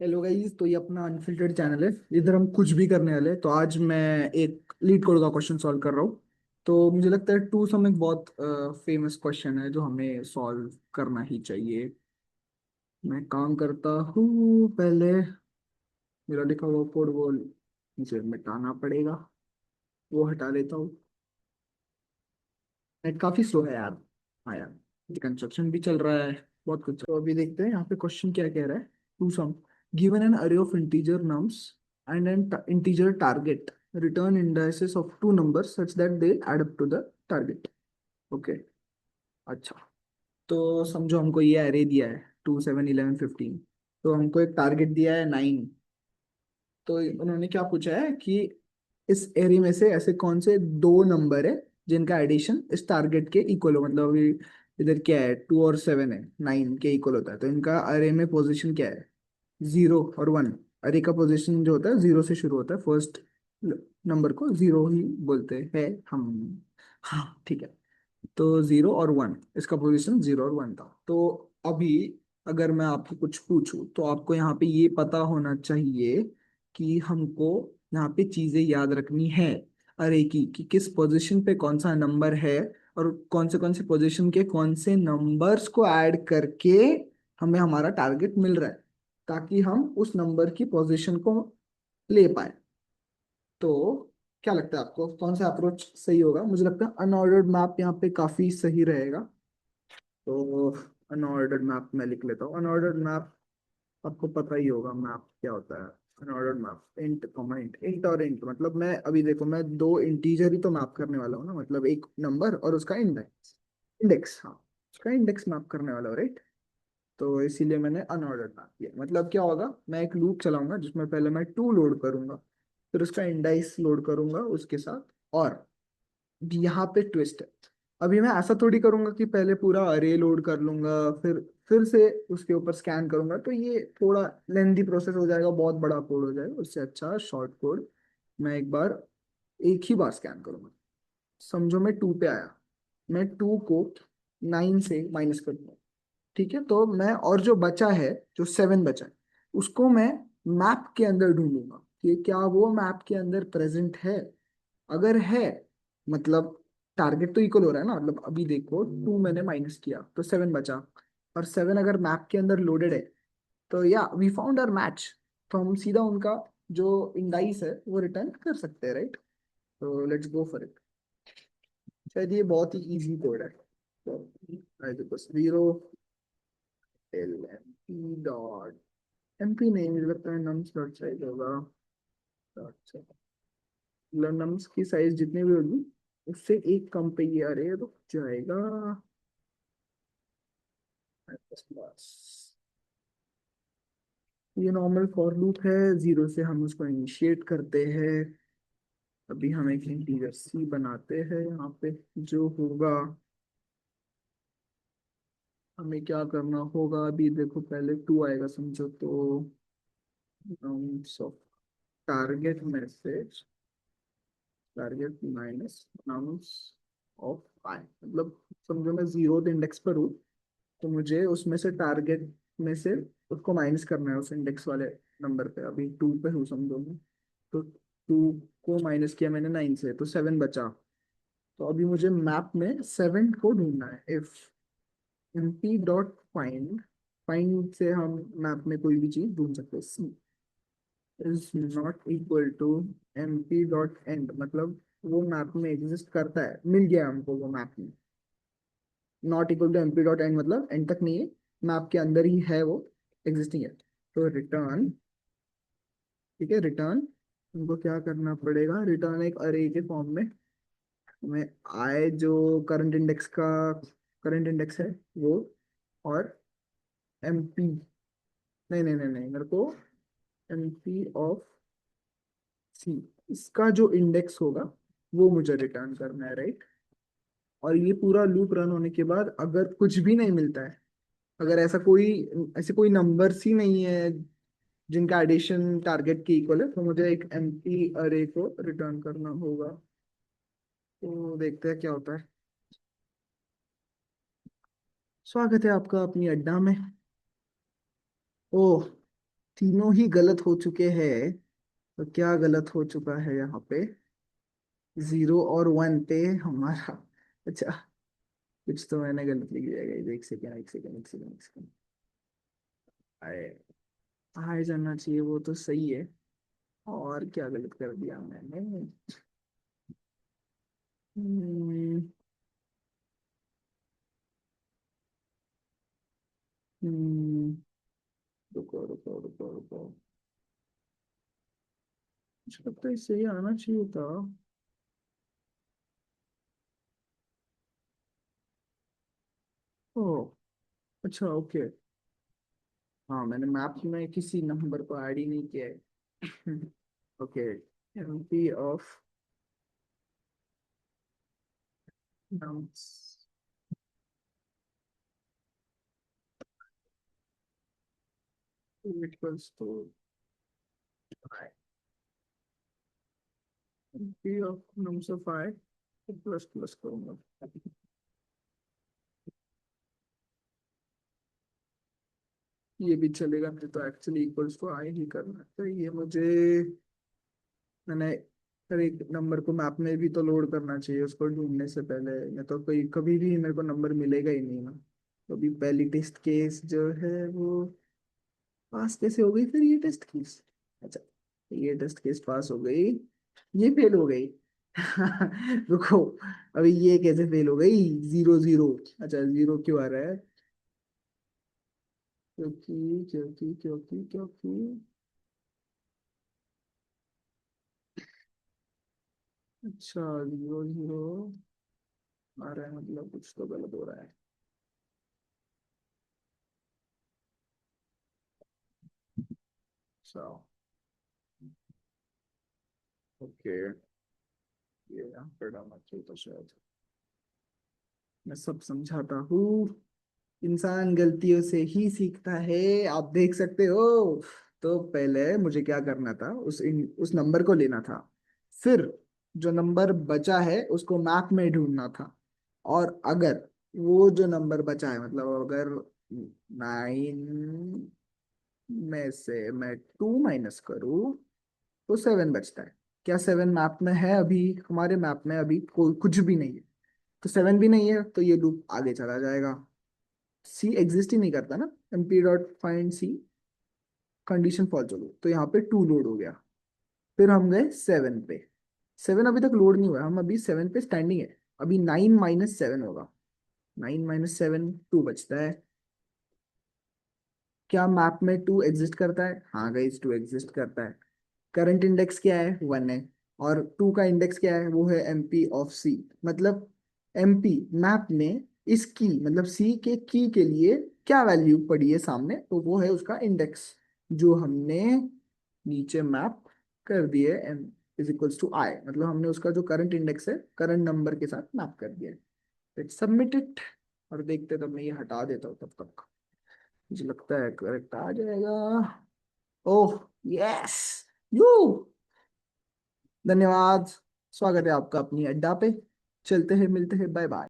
Hello guys. तो ये अपना अनफिल्टर्ड चैनल है। इधर हम कुछ भी करने वाले हैं। तो आज मैं एक लीड कोड का क्वेश्चन सॉल्व कर रहा हूँ। तो मुझे लगता है टू सम एक बहुत फेमस क्वेश्चन है जो हमें सॉल्व करना ही चाहिए। मैं काम करता हूँ पहले। मेरा लिखा हुआ कोड वो मुझे मिटाना पड़ेगा। वो हटा लेता हूँ। नेट काफी स्लो है यार। हाँ यार, कंस्ट्रक्शन भी चल रहा है। बहुत कुछ। तो अभी देखते हैं यहाँ पे क्वेश्चन क्या कह रहा है। टू सम गिवन एन अरे of integer nums and N integer target return indices of two numbers such that they add up to the target. Okay. अच्छा। तो समझो हमको ये अरे दिया है 2 7 11 15। तो हमको एक टारगेट दिया है 9। तो उन्होंने क्या पूछा है कि इस एरे में से ऐसे कौन से दो नंबर है जिनका एडिशन इस टारगेट के इक्वल हो। मतलब अभी इधर क्या है, 2 और 7 है, 9 के इक्वल होता है। तो इनका अरे में पोजीशन क्या है, 0 और 1। अरे का पोजीशन जो होता है 0 से शुरू होता है। फर्स्ट नंबर को 0 ही बोलते हैं हम। हाँ ठीक है। तो 0 और 1, इसका पोजीशन 0 और 1 था। तो अभी अगर मैं आपको कुछ पूछूं तो आपको यहाँ पे ये पता होना चाहिए कि हमको यहाँ पे चीजें याद रखनी है अरे की, कि किस पोजीशन पे कौन सा नंबर है और कौन से पोजीशन के कौन से नंबर्स को ऐड करके हमें हमारा टारगेट मिल रहा है, ताकि हम उस नंबर की पोजीशन को ले पाए। तो क्या लगता है आपको कौन सा अप्रोच सही होगा? मुझे लगता है अनऑर्डर्ड मैप यहाँ पे काफी सही रहेगा। तो अनऑर्डर्ड मैप मैं लिख लेता हूँ। अनऑर्डर्ड मैप आपको पता ही होगा मैप क्या होता है। Unordered map int comma int, int और इंट मतलब मैं अभी देखो मैं दो इंटीजर ही तो मैप करने वाला हूँ ना। मतलब एक नंबर और उसका इंडेक्स। इंडेक्स, हाँ, उसका इंडेक्स मैप करने वाला हूँ, राइट। तो इसीलिए मैंने अनऑर्डर्ड मैप किया। मतलब क्या होगा, मैं एक लूप चलाऊंगा जिसमें पहले मैं 2 लोड करूंगा, फिर उसका इंडाइस लोड करूंगा उसके साथ। और यहाँ पे ट्विस्ट है। अभी मैं ऐसा थोड़ी करूंगा कि पहले पूरा अरे लोड कर लूंगा, फिर से उसके ऊपर स्कैन करूंगा। तो ये थोड़ा लेंदी प्रोसेस हो जाएगा, बहुत बड़ा कोड हो जाएगा। उससे अच्छा शॉर्ट कोड मैं एक ही बार स्कैन करूंगा। समझो मैं 2 पे आया, मैं 2 को 9 से माइनस कर दूंगा। ठीक है। तो मैं और जो बचा है, जो 7 बचा है, उसको मैं मैप के अंदर ढूंढूंगा कि क्या वो मैप के अंदर प्रेजेंट है। अगर है, मतलब टारगेट तो इक्वल हो रहा है ना। मतलब अभी देखो 2 मैंने माइनस किया तो 7 बचा, और 7 अगर मैप के अंदर लोडेड है तो या वी फाउंड आवर मैच। तो हम सीधा उनका जो इंडाइस है वो रिटर्न कर सकते हैं, राइट। तो लेट्स गो फॉर इट। शायद ये बहुत ही इजी कोड है। तो आई देखो 0 lmp डॉट mp नहीं, मुझे लगता है नम्स डॉट साइज होगा। डॉट, मतलब नम्स की साइज जितनी भी होगी उससे एक कम पे ये अरे रुक जाएगा। बस बस। ये नॉर्मल फॉर लूप है। 0 से हम उसको इनिशिएट करते हैं। अभी हम एक इंटीजर सी बनाते हैं यहाँ पे। जो होगा, हमें क्या करना होगा अभी देखो, पहले 2 आएगा समझो। तो target message, target minus nonce of i. मतलब समझो मैं 0th इंडेक्स पर हूँ, तो मुझे उसमें से टारगेट में से उसको माइनस करना है उस इंडेक्स वाले नंबर पे। अभी 2 पे हूँ समझो मैं। तो 2 को माइनस किया मैंने 9 से, तो 7 बचा। तो अभी मुझे मैप में 7 को ढूंढना है। If mp dot find, find से हम मैप में कोई भी चीज ढूंढ सकते हैं। C is not equal to mp dot and, मतलब वो मैप में एग्जिस्ट करता है, मिल गया हमको वो मैप में। Not equal to mp dot and मतलब एंड तक नहीं है, मैप के अंदर ही है वो, एग्जिस्टिंग है। तो रिटर्न, ठीक है, रिटर्न उनको क्या करना पड़ेगा, रिटर्न एक अरे के फॉर्म में हमें आए जो करंट इंडेक्स का करंट इंडेक्स है वो, और एमपी, नहीं नहीं नहीं नहीं, मेरे को एमपी ऑफ सी, इसका जो इंडेक्स होगा वो मुझे रिटर्न करना है, राइट। और ये पूरा लूप रन होने के बाद अगर कुछ भी नहीं मिलता है, अगर ऐसे कोई नंबर्स ही नहीं है जिनका एडिशन टारगेट के इक्वल है, तो मुझे एक एम्प्टी अरे को रिटर्न करना होगा। तो देखते हैं क्या होता है। स्वागत है आपका अपनी अड्डा में। ओह, तीनों ही गलत हो चुके हैं। तो क्या गलत हो चुका है यहाँ पे? 0 और 1 पे हमारा। अच्छा, कुछ तो मैंने गलत लिख दिया गाइस। एक सेकेंड, एक सेकेंड, एक सेकेंड, एक सेकेंड। आए आए जाना चाहिए, वो तो सही है। और क्या गलत कर दिया मैंने? हम्म, हम्म, रुको रुको रुको रुको। मुझे लगता है सही आना चाहिए था। ओ, अच्छा, ओके। हाँ, मैंने मैप में किसी नंबर को ऐड ही नहीं किया है। Okay. MP of nums equals to MP of nums of I plus plus करूंगा। ये भी चलेगा, नहीं तो एक्चुअली इक्वल्स टू आई ही करना है। तो ये मुझे, मैंने हर एक नंबर को मैप में भी तो लोड करना चाहिए उसको ढूंढने से पहले। नहीं तो कोई कभी भी मेरे को नंबर मिलेगा ही नहीं ना। तो अभी पहली टेस्ट केस जो है वो पास कैसे हो गई? फिर ये टेस्ट केस, अच्छा, ये टेस्ट केस पास हो गई, ये फेल हो गई। रुको, अभी ये कैसे फेल हो गई? 0 0। अच्छा, 0 क्यों आ रहा है? क्योंकि क्योंकि क्योंकि क्योंकि अच्छा, 0 0 आ रहा है, मतलब कुछ तो गलत हो रहा है। अच्छा, ओके। ये यहाँ पर डालना चाहिए तो शायद। मैं सब समझाता हूँ, इंसान गलतियों से ही सीखता है, आप देख सकते हो। तो पहले मुझे क्या करना था, उस नंबर को लेना था। फिर जो नंबर बचा है उसको मैप में ढूंढना था। और अगर वो जो नंबर बचा है, मतलब अगर 9 में से मैं 2 माइनस करूँ तो 7 बचता है। क्या 7 मैप में है? अभी हमारे मैप में अभी कोई कुछ भी नहीं है। तो 7 भी नहीं है, तो ये लूप आगे चला जाएगा। सी एग्जिस्ट ही नहीं करता ना। एमपी डॉट फाइंड सी, कंडीशन फॉल्स हो गई तो यहाँ पे 2 लोड हो गया। फिर हम गए 7 पे। 7 अभी तक लोड नहीं हुआ, हम अभी 7 पे स्टैंडिंग है। अभी 9 - 7 होगा। 9 - 7 2 बचता है। क्या मैप में 2 एग्जिस्ट करता है? हाँ गाइस, 2 एग्जिस्ट करता है। करंट इंडेक्स क्या है? 1 है। और 2 का इंडेक्स क्या है? वो है एमपी ऑफ सी। मतलब एमपी मैप में इस की, मतलब सी के की के लिए क्या वैल्यू पड़ी है सामने, तो वो है उसका इंडेक्स, जो हमने नीचे मैप कर दिए। एम इज इक्वल्स टू आई, मतलब हमने उसका जो करंट इंडेक्स है करंट नंबर के साथ मैप कर दिया है। लेट्स सबमिट इट और देखते, तब मैं ये हटा देता हूँ तब तक। मुझे लगता है करेक्ट आ जाएगा। ओह, यस। यू, धन्यवाद। स्वागत है आपका अपनी अड्डा पे। चलते हैं, मिलते हैं, बाय बाय।